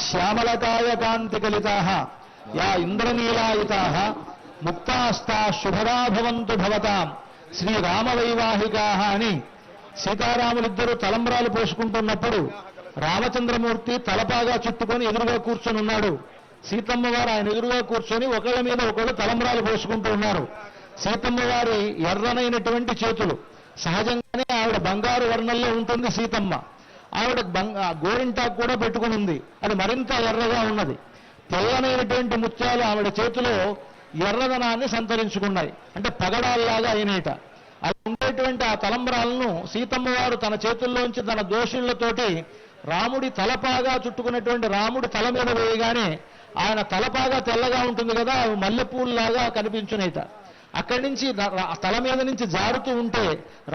శ్యామలకాయ కాంతి కలితాః yeah ఇంద్రనీలాయితాః ముక్తాస్తా శుభదా భవంతు భవతాం శ్రీరామవైవాహికాః అని సీతారాములిద్దరూ తలంబ్రాలు పోసుకుంటున్నప్పుడు రామచంద్రమూర్తి తలపాగా చుట్టుకొని ఎదురుగా కూర్చొని ఉన్నాడు. సీతమ్మ వారు ఆయన ఎదురుగా కూర్చొని ఒకళ్ళ మీద ఒకళ్ళు తలంబ్రాలు పోసుకుంటూ ఉన్నారు. సీతమ్మ వారి ఎర్రనైనటువంటి చేతులు, సహజంగానే ఆవిడ బంగారు వర్ణంలో ఉంటుంది సీతమ్మ. ఆవిడ గోరింటాకు కూడా పెట్టుకుని ఉంది, అది మరింత ఎర్రగా ఉన్నది. తెల్లనైనటువంటి ముత్యాలు ఆవిడ చేతిలో ఎర్రదనాన్ని సంతరించుకున్నాయి, అంటే పగడాల్లాగా అయినేట. అలా ఉండేటువంటి ఆ తలంబ్రాలను సీతమ్మ వారు తన చేతుల్లోంచి తన దోషుళ్లతోటి రాముడి తలపాగా చుట్టుకున్నటువంటి రాముడి తల మీద వేయగానే ఆయన తలపాగా తెల్లగా ఉంటుంది కదా, అవి మల్లెపూల్లాగా కనిపించునేట. అక్కడి నుంచి తల మీద నుంచి జారుతూ ఉంటే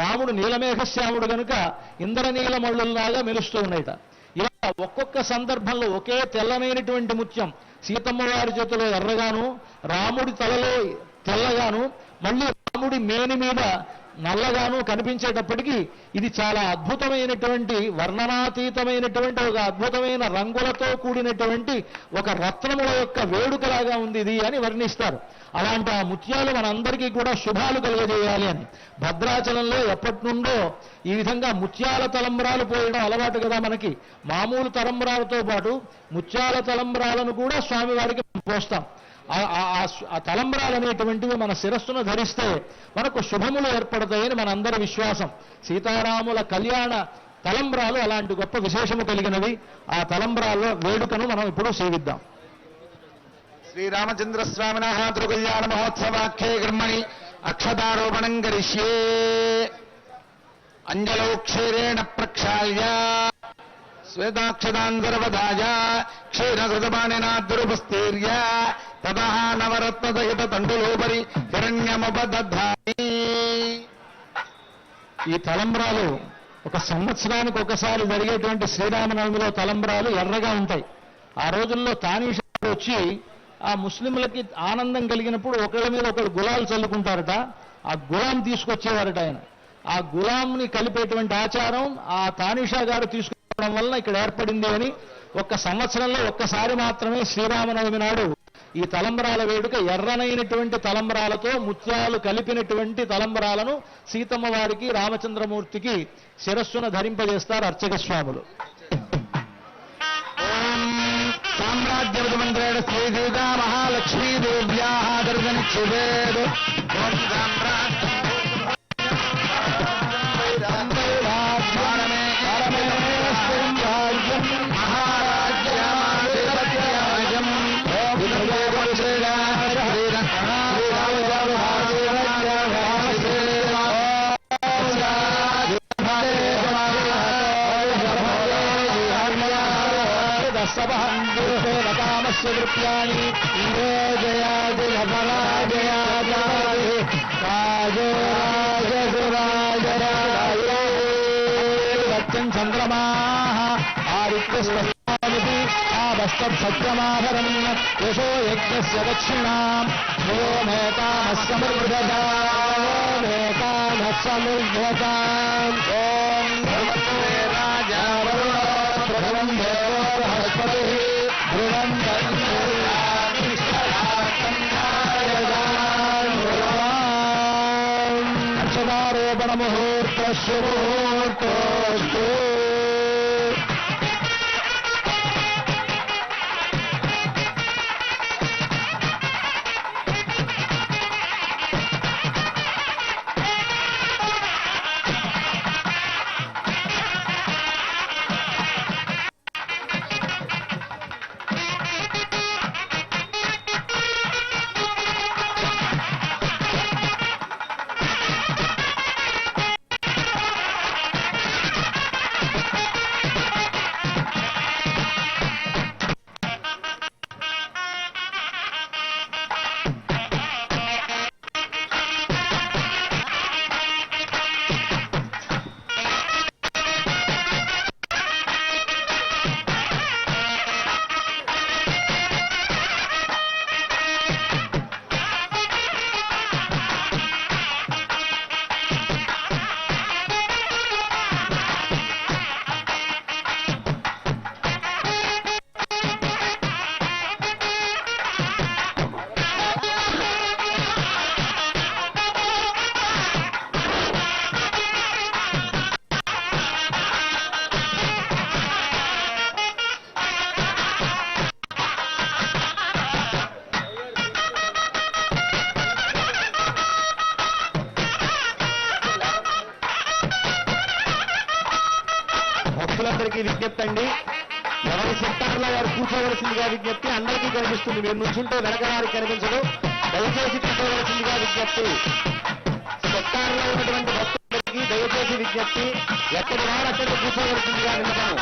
రాముడు నీలమేఘశ్యాముడు కనుక ఇంద్రనీలమళ్ళుల్లాగా మెలుస్తూ ఉన్నాయిట. ఇలా ఒక్కొక్క సందర్భంలో ఒకే తెల్లమైనటువంటి ముత్యం సీతమ్మ వారి చేతిలో ఎర్రగాను, రాముడి తలలో తెల్లగాను, మళ్ళీ రాముడి మేని మీద నల్లగాను కనిపించేటప్పటికీ ఇది చాలా అద్భుతమైనటువంటి వర్ణనాతీతమైనటువంటి ఒక అద్భుతమైన రంగులతో కూడినటువంటి ఒక రత్నముల యొక్క వేడుకలాగా ఉంది ఇది అని వర్ణిస్తారు. అలాంటి ఆ ముత్యాలు మనందరికీ కూడా శుభాలు కలుగజేయాలి అని భద్రాచలంలో ఎప్పటి నుండో ఈ విధంగా ముత్యాల తలంబ్రాలు పోయడం అలవాటు కదా మనకి. మామూలు తలంబ్రాలతో పాటు ముత్యాల తలంబ్రాలను కూడా స్వామివారికి పోస్తాం. ఆ తలంబ్రాలు అనేటువంటివి మన శిరస్సును ధరిస్తే మనకు శుభములు ఏర్పడతాయని మనందరి విశ్వాసం. సీతారాముల కళ్యాణ తలంబ్రాలు అలాంటి గొప్ప విశేషము కలిగినవి. ఆ తలంబ్రాల వేడుకను మనం ఇప్పుడు సేవిద్దాం. శ్రీరామచంద్ర స్వామిన తిరుకల్యాణ మహోత్సవాఖ్యే కర్మణి అక్షతారోపణం కరిష్యే అంజలౌక్షేరేణ ప్రక్షాళ్య శ్వేతాక్షతాంతరవదాయ క్షీరకృతపాణినాద్రుపస్తీర్య తతః నవరత్నసహిత తండులోపరి హిరణ్యముపదధామి. ఈ తలంబ్రాలు ఒక సంవత్సరానికి ఒకసారి జరిగేటువంటి శ్రీరామనవమిలో తలంబ్రాలు ఎర్రగా ఉంటాయి. ఆ రోజుల్లో తానీషా వచ్చి ఆ ముస్లింలకి ఆనందం కలిగినప్పుడు ఒకళ్ళ మీద ఒకళ్ళు గులాలు చల్లుకుంటారట. ఆ గులాం తీసుకొచ్చేవారట ఆయన. ఆ గులాంని కలిపేటువంటి ఆచారం ఆ తానీషా గారు తీసుకురావడం వలన ఇక్కడ ఏర్పడింది అని ఒక్క సంవత్సరంలో ఒక్కసారి మాత్రమే శ్రీరామనవమి నాడు ఈ తలంబ్రాల వేడుక ఎర్రనైనటువంటి తలంబ్రాలతో ముత్యాలు కలిపినటువంటి తలంబ్రాలను సీతమ్మ వారికి రామచంద్రమూర్తికి శిరస్సును ధరింపజేస్తారు అర్చక స్వాములు. సామ్రాజ్యమంత్రేణ శ్రీ సీతా మహాలక్ష్మీదేవ్యా దర్శనిక్షుభేద్ వృత్యాన్ని సత్యం చంద్రమా ఆదిత్యస్వస్తి ఆవస్తత్సత్యమాభరం యశో యజ్ఞస్య దక్షిణాం ఓమేకామస్సమృద్ధతాం ఓం రాజా ప్రథమం దేవో బృహస్పతి అక్షతారోపణ ముహూర్త శుభముహూర్తోస్తు. భక్తులందరికీ విజ్ఞప్తి అండి, ఎవరి సెక్టార్లో వారు కూర్చోవలసిందిగా విజ్ఞప్తి. అందరికీ కనిపిస్తుంది, మీరు నుంచుంటే వెనక వారికి కనిపించదు, దయచేసి కూర్చోవలసిందిగా విజ్ఞప్తి. సెక్టార్లో ఉన్నటువంటి భక్తులకి దయచేసి విజ్ఞప్తి, ఎక్కడి వారు అక్కడ కూర్చోవలసిందిగా విన్నపము.